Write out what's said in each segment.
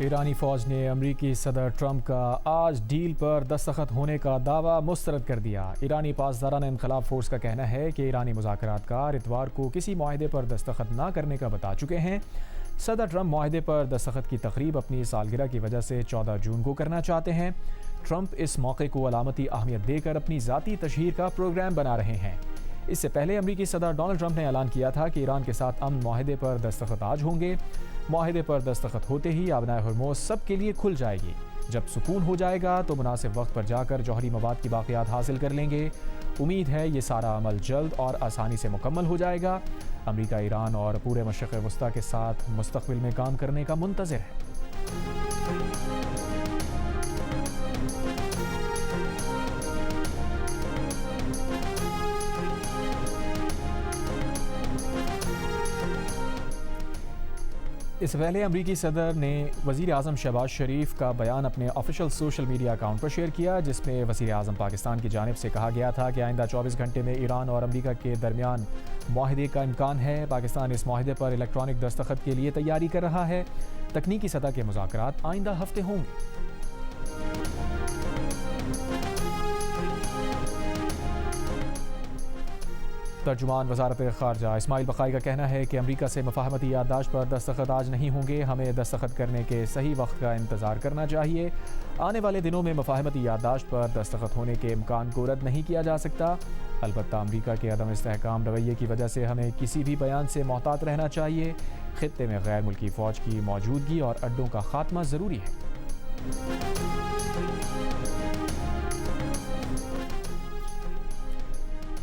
ایرانی فوج نے امریکی صدر ٹرمپ کا آج ڈیل پر دستخط ہونے کا دعویٰ مسترد کر دیا۔ ایرانی پاسداران انقلاب فورس کا کہنا ہے کہ ایرانی مذاکرات کار اتوار کو کسی معاہدے پر دستخط نہ کرنے کا بتا چکے ہیں۔ صدر ٹرمپ معاہدے پر دستخط کی تقریب اپنی سالگرہ کی وجہ سے 14 جون کو کرنا چاہتے ہیں۔ ٹرمپ اس موقع کو علامتی اہمیت دے کر اپنی ذاتی تشہیر کا پروگرام بنا رہے ہیں۔ اس سے پہلے امریکی صدر ڈونلڈ ٹرمپ نے اعلان کیا تھا کہ ایران کے ساتھ امن معاہدے پر دستخط آج ہوں گے۔ معاہدے پر دستخط ہوتے ہی آبنائے ہرموز سب کے لیے کھل جائے گی۔ جب سکون ہو جائے گا تو مناسب وقت پر جا کر جوہری مواد کی باقیات حاصل کر لیں گے۔ امید ہے یہ سارا عمل جلد اور آسانی سے مکمل ہو جائے گا۔ امریکہ ایران اور پورے مشرق وسطیٰ کے ساتھ مستقبل میں کام کرنے کا منتظر ہے۔ اس سے پہلے امریکی صدر نے وزیر اعظم شہباز شریف کا بیان اپنے آفیشیل سوشل میڈیا اکاؤنٹ پر شیئر کیا، جس میں وزیر اعظم پاکستان کی جانب سے کہا گیا تھا کہ آئندہ 24 گھنٹے میں ایران اور امریکہ کے درمیان معاہدے کا امکان ہے۔ پاکستان اس معاہدے پر الیکٹرانک دستخط کے لیے تیاری کر رہا ہے۔ تکنیکی سطح کے مذاکرات آئندہ ہفتے ہوں گے۔ ترجمان وزارت خارجہ اسماعیل بقائی کا کہنا ہے کہ امریکہ سے مفاہمتی یادداشت پر دستخط آج نہیں ہوں گے۔ ہمیں دستخط کرنے کے صحیح وقت کا انتظار کرنا چاہیے۔ آنے والے دنوں میں مفاہمتی یادداشت پر دستخط ہونے کے امکان کو رد نہیں کیا جا سکتا۔ البتہ امریکہ کے عدم استحکام رویے کی وجہ سے ہمیں کسی بھی بیان سے محتاط رہنا چاہیے۔ خطے میں غیر ملکی فوج کی موجودگی اور اڈوں کا خاتمہ ضروری ہے۔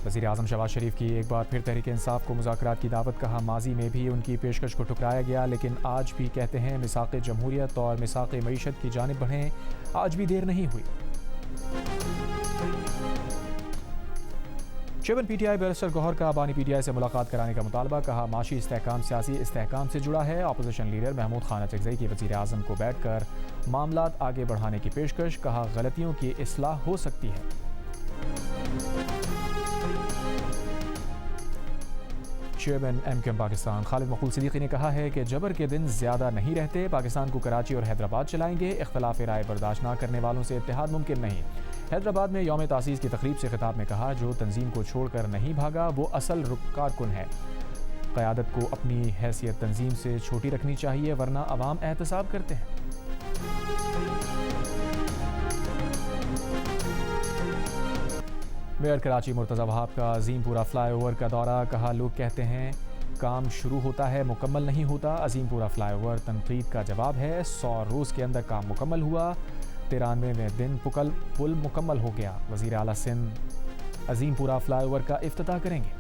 وزیر اعظم شہباز شریف کی ایک بار پھر تحریک انصاف کو مذاکرات کی دعوت، کہا ماضی میں بھی ان کی پیشکش کو ٹھکرایا گیا، لیکن آج بھی کہتے ہیں میثاق جمہوریت اور میثاق معیشت کی جانب بڑھیں۔ آج بھی دیر نہیں ہوئی۔ Chairman P T I barrister Gohar کا بانی پی ٹی آئی سے ملاقات کرانے کا مطالبہ، کہا معاشی استحکام سیاسی استحکام سے جڑا ہے۔ اپوزیشن لیڈر محمود خان اچکزئی کی وزیر اعظم کو بیٹھ کر معاملات آگے بڑھانے کی پیشکش، کہا غلطیوں کی اصلاح ہو سکتی ہے۔ Chairman M Q M Pakistan Khalid Maqbool Siddiqui نے کہا ہے کہ جبر کے دن زیادہ نہیں رہتے۔ پاکستان کو کراچی اور حیدرآباد چلائیں گے۔ اختلاف رائے برداشت نہ کرنے والوں سے اتحاد ممکن نہیں۔ حیدرآباد میں یوم تاسیس کی تقریب سے خطاب میں کہا، جو تنظیم کو چھوڑ کر نہیں بھاگا وہ اصل کارکن ہے۔ قیادت کو اپنی حیثیت تنظیم سے چھوٹی رکھنی چاہیے، ورنہ عوام احتساب کرتے ہیں۔ میئر کراچی مرتضی وہاب کا عظیم پورہ فلائی اوور کا دورہ، کہا لوگ کہتے ہیں کام شروع ہوتا ہے مکمل نہیں ہوتا۔ عظیم پورہ فلائی اوور تنقید کا جواب ہے۔ 100 روز کے اندر کام مکمل ہوا۔ 93ویں دن پل مکمل ہو گیا۔ وزیر اعلیٰ سندھ عظیم پورہ فلائی اوور کا افتتاح کریں گے۔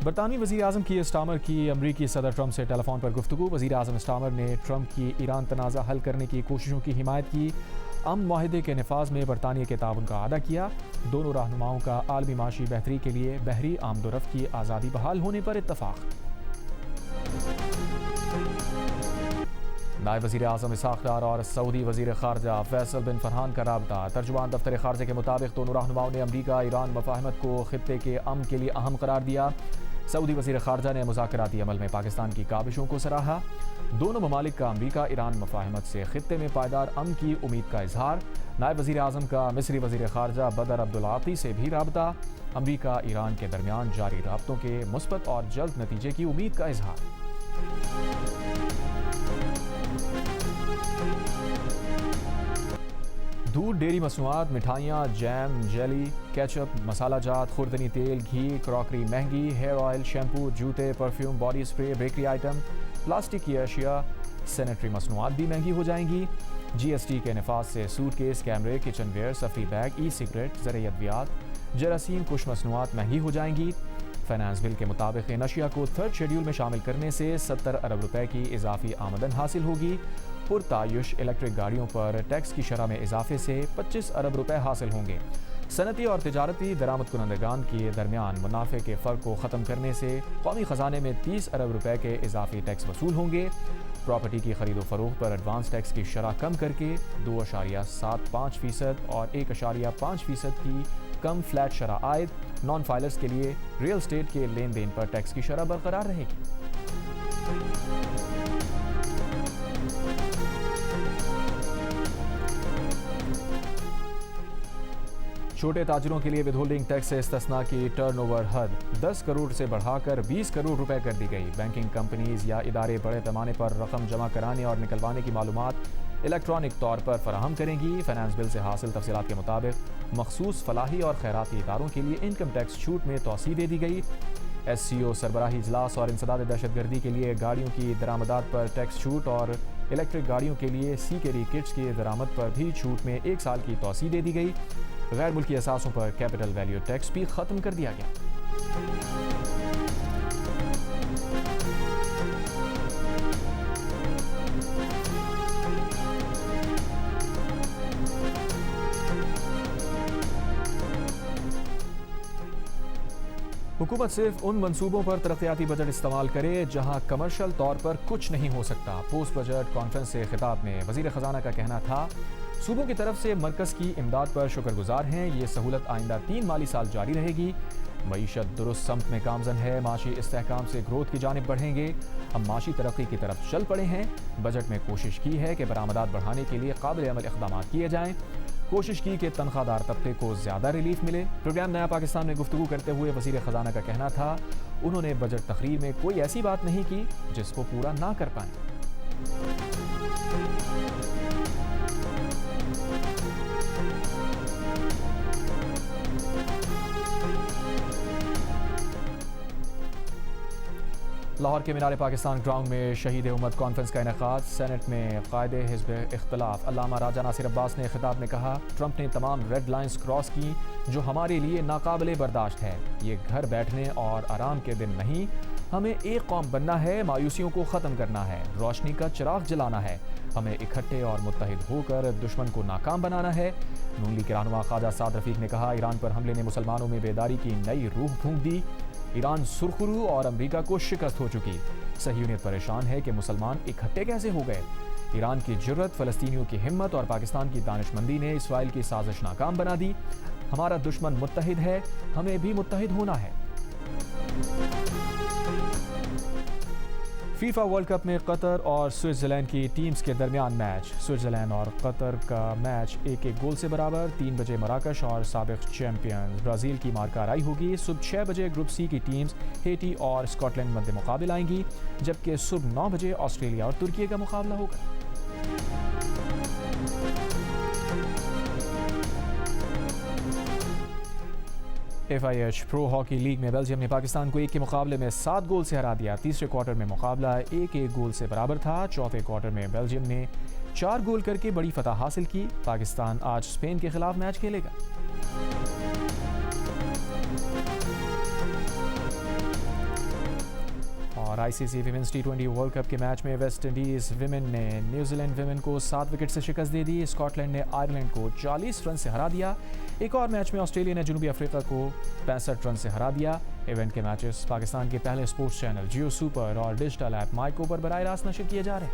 برطانوی وزیر اعظم کی اسٹارمر کی امریکی صدر ٹرمپ سے ٹیلی فون پر گفتگو۔ وزیر اعظم اسٹارمر نے ٹرمپ کی ایران تنازع حل کرنے کی کوششوں کی حمایت کی۔ امن معاہدے کے نفاذ میں برطانیہ کے تعاون کا اعادہ کیا۔ دونوں رہنماؤں کا عالمی معاشی بہتری کے لیے بحری آمد و رفت کی آزادی بحال ہونے پر اتفاق۔ نائب وزیر اعظم اسحاق ڈار اور سعودی وزیر خارجہ فیصل بن فرحان کا رابطہ۔ ترجمان دفتر خارجہ کے مطابق دونوں رہنماؤں نے امریکہ ایران مفاہمت کو خطے کے امن کے لیے اہم قرار دیا۔ سعودی وزیر خارجہ نے مذاکراتی عمل میں پاکستان کی کاوشوں کو سراہا۔ دونوں ممالک کا امریکہ ایران مفاہمت سے خطے میں پائیدار امن کی امید کا اظہار۔ نائب وزیر اعظم کا مصری وزیر خارجہ بدر عبدالعاطی سے بھی رابطہ۔ امریکہ ایران کے درمیان جاری رابطوں کے مثبت اور جلد نتیجے کی امید کا اظہار۔ دودھ، ڈیری مصنوعات، مٹھائیاں، جیم، جیلی، کیچپ، مسالہ جات، خوردنی تیل، گھی، کراکری مہنگی، ہیئر آئل، شیمپو، جوتے، perfume, body spray, bakery item, plastic کی اشیاء، سینیٹری مصنوعات بھی مہنگی ہو جائیں گی۔ جی ایس ٹی کے نفاذ سے سوٹ کیس، کیمرے، کچن ویئر، سفری بیگ، ای سگریٹ، زرعی ادویات، جراثیم کش مصنوعات مہنگی ہو جائیں گی۔ فائنانس بل کے مطابق ان اشیاء کو 3rd شیڈول میں شامل کرنے سے 70 ارب روپے کی اضافی آمدن حاصل ہوگی۔ پرتعیش الیکٹرک گاڑیوں پر ٹیکس کی شرح میں اضافے سے 25 ارب روپے حاصل ہوں گے۔ صنعتی اور تجارتی درآمد کنندگان کے درمیان منافع کے فرق کو ختم کرنے سے قومی خزانے میں 30 ارب روپے کے اضافی ٹیکس وصول ہوں گے۔ پراپرٹی کی خرید و فروخت پر ایڈوانس ٹیکس کی شرح کم کر کے 2.75% اور 1.5% کی کم فلیٹ شرح عائد۔ نان فائلرز کے لیے ریئل اسٹیٹ کے لین دین پر ٹیکس کی شرح برقرار رہے گی۔ چھوٹے تاجروں کے لیے ود ہولڈنگ ٹیکس سے استثناء کی ٹرن اوور حد 10 کروڑ سے بڑھا کر 20 کروڑ روپے کر دی گئی۔ بینکنگ کمپنیز یا ادارے بڑے پیمانے پر رقم جمع کرانے اور نکلوانے کی معلومات الیکٹرانک طور پر فراہم کریں گی۔ فائنانس بل سے حاصل تفصیلات کے مطابق مخصوص فلاحی اور خیراتی اداروں کے لیے انکم ٹیکس چھوٹ میں توسیع دے دی گئی۔ ایس سی او سربراہی اجلاس اور انسداد دہشت گردی کے لیے گاڑیوں کی درآمدات پر ٹیکس چھوٹ اور الیکٹرک گاڑیوں کے لیے سی کیری کٹس کی درآمد پر بھی چھوٹ میں 1 سال کی توسیع دے دی گئی۔ غیر ملکی اثاثوں پر کیپٹل ویلیو ٹیکس بھی ختم کر دیا گیا۔ حکومت صرف ان منصوبوں پر ترقیاتی بجٹ استعمال کرے جہاں کمرشل طور پر کچھ نہیں ہو سکتا۔ پوسٹ بجٹ کانفرنس سے خطاب میں وزیر خزانہ کا کہنا تھا، صوبوں کی طرف سے مرکز کی امداد پر شکر گزار ہیں۔ یہ سہولت آئندہ 3 مالی سال جاری رہے گی۔ معیشت درست سمت میں گامزن ہے۔ معاشی استحکام سے گروتھ کی جانب بڑھیں گے۔ ہم معاشی ترقی کی طرف چل پڑے ہیں۔ بجٹ میں کوشش کی ہے کہ برآمدات بڑھانے کے لیے قابل عمل اقدامات کیے جائیں۔ کوشش کی کہ تنخواہ دار طبقے کو زیادہ ریلیف ملے۔ پروگرام نیا پاکستان میں گفتگو کرتے ہوئے وزیر خزانہ کا کہنا تھا، انہوں نے بجٹ تقریر میں کوئی ایسی بات نہیں کی جس کو پورا نہ کر پائیں۔ لاہور کے مینار پاکستان گراؤنڈ میں شہید امت کانفرنس کا انعقاد۔ سینٹ میں قائد حزب اختلاف علامہ راجہ ناصر عباس نے خطاب میں کہا، ٹرمپ نے تمام ریڈ لائنز کراس کی جو ہمارے لیے ناقابل برداشت ہے۔ یہ گھر بیٹھنے اور آرام کے دن نہیں، ہمیں ایک قوم بننا ہے، مایوسیوں کو ختم کرنا ہے، روشنی کا چراغ جلانا ہے، ہمیں اکٹھے اور متحد ہو کر دشمن کو ناکام بنانا ہے۔ نون لیگ کے رہنما خواجہ سعد رفیق نے کہا، ایران پر حملے نے مسلمانوں میں بیداری کی نئی روح پھونک دی۔ ایران سرخرو اور امریکہ کو شکست ہو چکی۔ صہیونیت پریشان ہے کہ مسلمان اکٹھے کیسے ہو گئے۔ ایران کی جرت، فلسطینیوں کی ہمت اور پاکستان کی دانش مندی نے اسرائیل کی سازش ناکام بنا دی۔ ہمارا دشمن متحد ہے، ہمیں بھی متحد ہونا ہے۔ فیفا ورلڈ کپ میں قطر اور سوئٹزرلینڈ کی ٹیمز کے درمیان میچ۔ سوئٹزرلینڈ اور قطر کا میچ 1-1 گول سے برابر۔ 3 بجے مراکش اور سابق چیمپئن برازیل کی مارکارائی ہوگی۔ صبح 6 بجے گروپ سی کی ٹیمز ہیٹی اور اسکاٹ لینڈ مد مقابل آئیں گی، جبکہ صبح 9 بجے آسٹریلیا اور ترکی کا مقابلہ ہوگا۔ FIH پرو ہاکی لیگ میں بیلجیم نے پاکستان کو 1 کے مقابلے میں 7 گول سے ہرا دیا۔ تیسرے کوارٹر میں مقابلہ 1-1 گول سے برابر تھا۔ چوتھے کوارٹر میں بیلجیم نے 4 گول کر کے بڑی فتح حاصل کی۔ پاکستان آج اسپین کے خلاف میچ کھیلے گا۔ اور ICC women's T20 world cup کے میچ میں ویسٹ انڈیز ویمن نے نیوزی لینڈ ویمن کو 7 وکٹ سے شکست دے دی۔ اسکاٹ لینڈ نے آئرلینڈ کو 40 رن سے ہرا دیا۔ ایک اور میچ میں آسٹریلیا نے جنوبی افریقہ کو 65 رن سے ہرا دیا۔ ایونٹ کے میچز پاکستان کے پہلے سپورٹس چینل جیو سپر اور ڈیجیٹل ایپ مائیکو پر براہ راست نشر کیے جا رہے ہیں۔